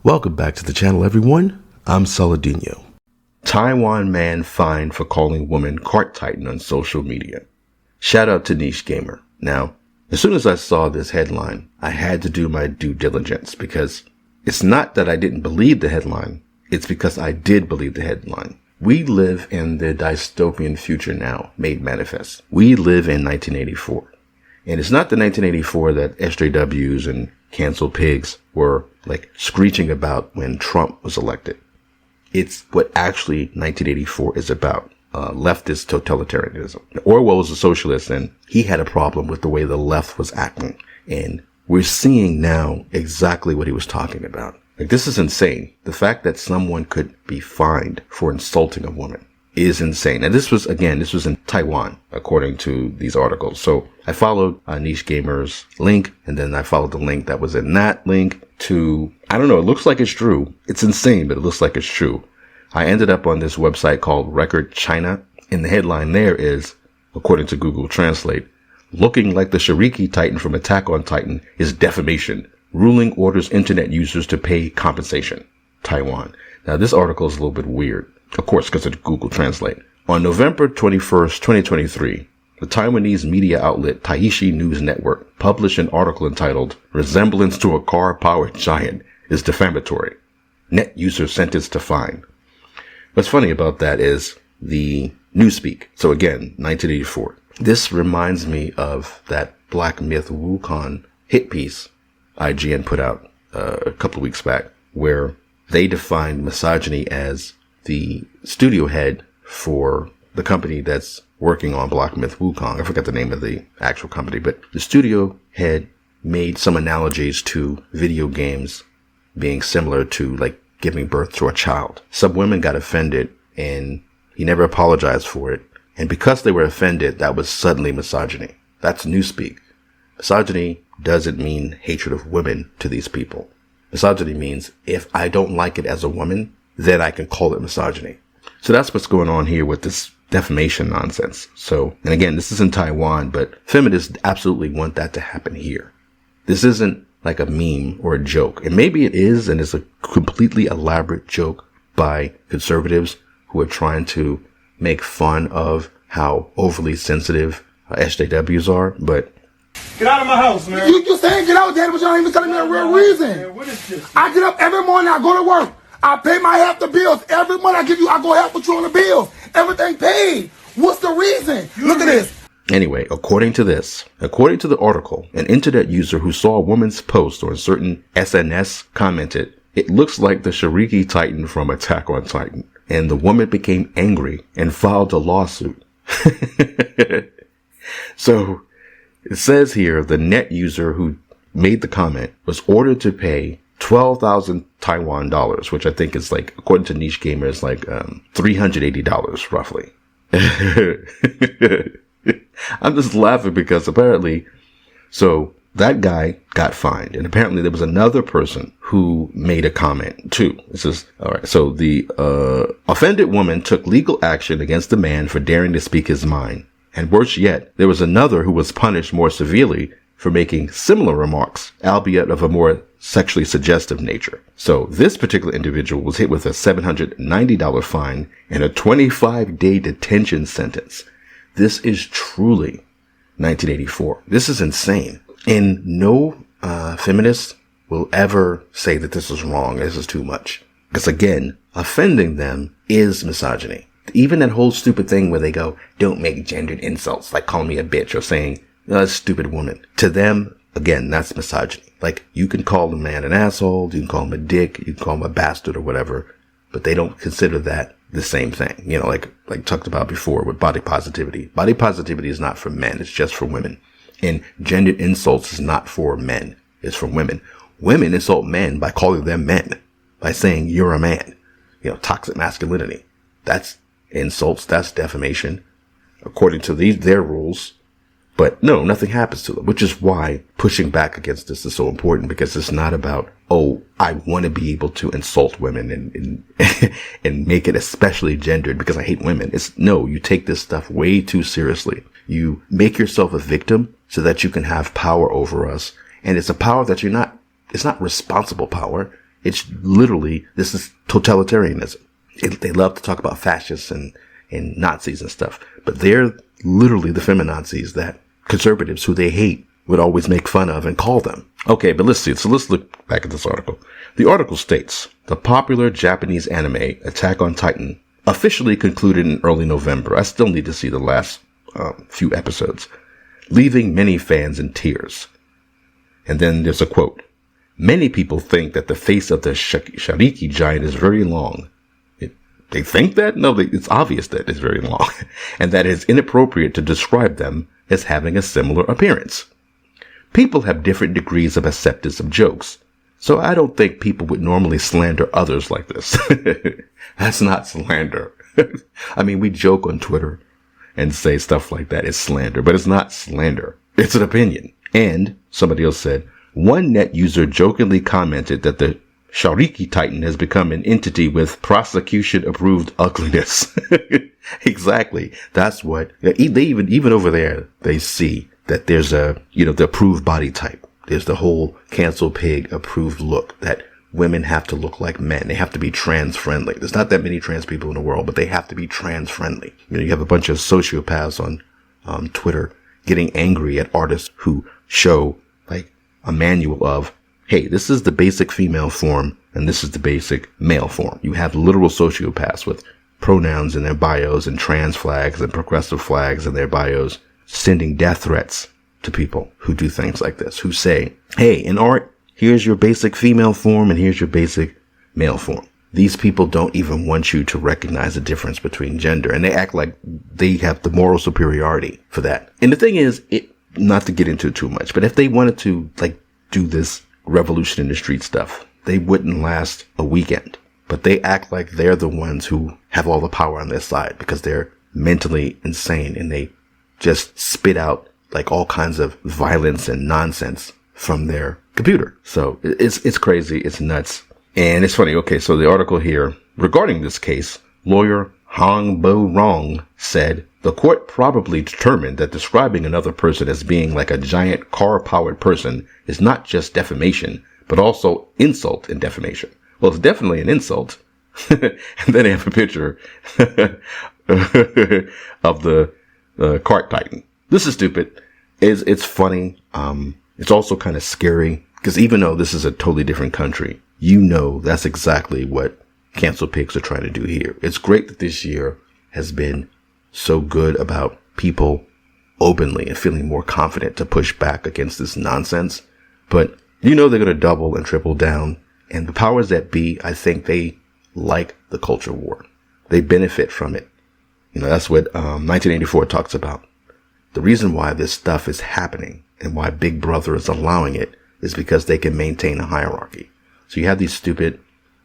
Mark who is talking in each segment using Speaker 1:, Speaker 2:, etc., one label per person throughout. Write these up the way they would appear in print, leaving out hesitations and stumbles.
Speaker 1: Welcome back to the channel, everyone. I'm Saladino. Taiwan man fined for calling woman cart titan on social media. Shout out to Niche Gamer. Now, as soon as I saw this headline, I had to do my due diligence because it's not that I didn't believe the headline. It's because I did believe the headline. We live in the dystopian future now, made manifest. We live in 1984. And it's not the 1984 that SJWs and canceled pigs were like screeching about when Trump was elected. It's what actually 1984 is about. Leftist totalitarianism. Orwell was a socialist and he had a problem with the way the left was acting. And we're seeing now exactly what he was talking about. Like, this is insane. The fact that someone could be fined for insulting a woman is insane. And this was in Taiwan, according to these articles. So I followed Niche Gamer's link, and then I followed the link that was in that link to, I don't know, it looks like it's true. It's insane, but it looks like it's true. I ended up on this website called Record China, and the headline there is, according to Google Translate, looking like the Shariki Titan from Attack on Titan is defamation. Ruling orders internet users to pay compensation. Taiwan. Now, this article is a little bit weird. Of course, because of Google Translate. On November 21st, 2023, the Taiwanese media outlet Taishi News Network published an article entitled, "Resemblance to a Car-Powered Giant is Defamatory. Net User Sentenced to Fine." What's funny about that is the newspeak. So again, 1984. This reminds me of that Black Myth Wukong hit piece IGN put out a couple of weeks back, where they defined misogyny as the studio head for the company that's working on Black Myth Wukong. I forgot the name of the actual company, but the studio head made some analogies to video games being similar to like giving birth to a child. Some women got offended and he never apologized for it. And because they were offended, that was suddenly misogyny. That's newspeak. Misogyny doesn't mean hatred of women to these people. Misogyny means if I don't like it as a woman, then I can call it misogyny. So that's what's going on here with this defamation nonsense. So, and again, this is in Taiwan, but feminists absolutely want that to happen here. This isn't like a meme or a joke. And maybe it is, and it's a completely elaborate joke by conservatives who are trying to make fun of how overly sensitive SJWs are, but
Speaker 2: get out of my house, man.
Speaker 3: You saying get out, Daddy, but you're not even telling me a real reason.
Speaker 2: Man, what is this?
Speaker 3: I get up every morning, I go to work. I pay my half the bills. Every month I go help with you on the bills. Everything paid. What's the reason? Look at this.
Speaker 1: Anyway, according to the article, an internet user who saw a woman's post on certain SNS commented, "It looks like the Shariki Titan from Attack on Titan." And the woman became angry and filed a lawsuit. So it says here the net user who made the comment was ordered to pay 12,000 Taiwan dollars, which I think is like, according to Niche Gamer, is like $380 roughly. I'm just laughing because apparently, so that guy got fined, and apparently there was another person who made a comment too. It says, all right, so the offended woman took legal action against the man for daring to speak his mind. And worse yet, there was another who was punished more severely for making similar remarks, albeit of a more sexually suggestive nature. So this particular individual was hit with a $790 fine and a 25-day detention sentence. This is truly 1984. This is insane. And no feminist will ever say that this is wrong, this is too much. Because again, offending them is misogyny. Even that whole stupid thing where they go, don't make gendered insults, like calling me a bitch or saying, oh, stupid woman. To them, again, that's misogyny. Like, you can call the man an asshole, you can call him a dick, you can call him a bastard or whatever, but they don't consider that the same thing. You know, like talked about before with body positivity. Body positivity is not for men, it's just for women. And gendered insults is not for men, it's for women. Women insult men by calling them men, by saying you're a man. You know, toxic masculinity. That's insults, that's defamation, according to their rules. But no, nothing happens to them, which is why pushing back against this is so important, because it's not about, oh, I want to be able to insult women and and make it especially gendered because I hate women. It's no, you take this stuff way too seriously. You make yourself a victim so that you can have power over us. And it's a power that it's not responsible power. It's literally, this is totalitarianism. They love to talk about fascists and Nazis and stuff, but they're literally the feminazis that conservatives who they hate would always make fun of and call them. Okay, but let's see. So let's look back at this article. The article states, the popular Japanese anime Attack on Titan officially concluded in early November. I still need to see the last few episodes, leaving many fans in tears. And then there's a quote. Many people think that the face of the Shariki giant is very long. They think that? No, it's obvious that it's very long, and that it's inappropriate to describe them as having a similar appearance. People have different degrees of acceptance of jokes, so I don't think people would normally slander others like this. That's not slander. I mean, we joke on Twitter and say stuff like that is slander, but it's not slander. It's an opinion. And somebody else said, one net user jokingly commented that the Shariki Titan has become an entity with prosecution-approved ugliness. Exactly. That's what they even over there, they see that there's the approved body type. There's the whole cancel pig approved look that women have to look like men. They have to be trans friendly. There's not that many trans people in the world, but they have to be trans friendly. You have a bunch of sociopaths on Twitter getting angry at artists who show like a manual of, hey, this is the basic female form and this is the basic male form. You have literal sociopaths with pronouns in their bios and trans flags and progressive flags in their bios, sending death threats to people who do things like this, who say, hey, in art, here's your basic female form and here's your basic male form. These people don't even want you to recognize the difference between gender, and they act like they have the moral superiority for that. And the thing is, not to get into it too much, but if they wanted to like do this revolution in the street stuff, they wouldn't last a weekend. But they act like they're the ones who have all the power on their side because they're mentally insane and they just spit out like all kinds of violence and nonsense from their computer. So it's crazy. It's nuts. And it's funny. Okay. So the article here regarding this case, lawyer Hong Bo Rong said the court probably determined that describing another person as being like a giant car-powered person is not just defamation, but also insult and defamation. Well, it's definitely an insult. And then they have a picture of the cart titan. This is stupid. It's funny. It's also kind of scary because even though this is a totally different country, that's exactly what cancel pigs are trying to do here. It's great that this year has been so good about people openly and feeling more confident to push back against this nonsense. But they're going to double and triple down. And the powers that be, I think they like the culture war. They benefit from it. That's what 1984 talks about. The reason why this stuff is happening and why Big Brother is allowing it is because they can maintain a hierarchy. So you have these stupid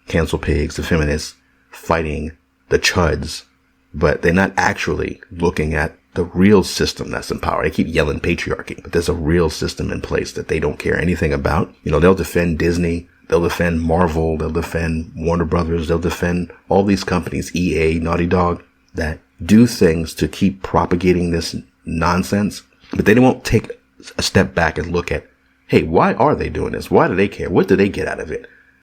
Speaker 1: cancel pigs, the feminists, fighting the chuds, but they're not actually looking at the real system that's in power. They keep yelling patriarchy, but there's a real system in place that they don't care anything about. They'll defend Disney, they'll defend Marvel, they'll defend Warner Brothers, they'll defend all these companies, EA, Naughty Dog, that do things to keep propagating this nonsense, but they won't take a step back and look at, hey, why are they doing this? Why do they care? What do they get out of it?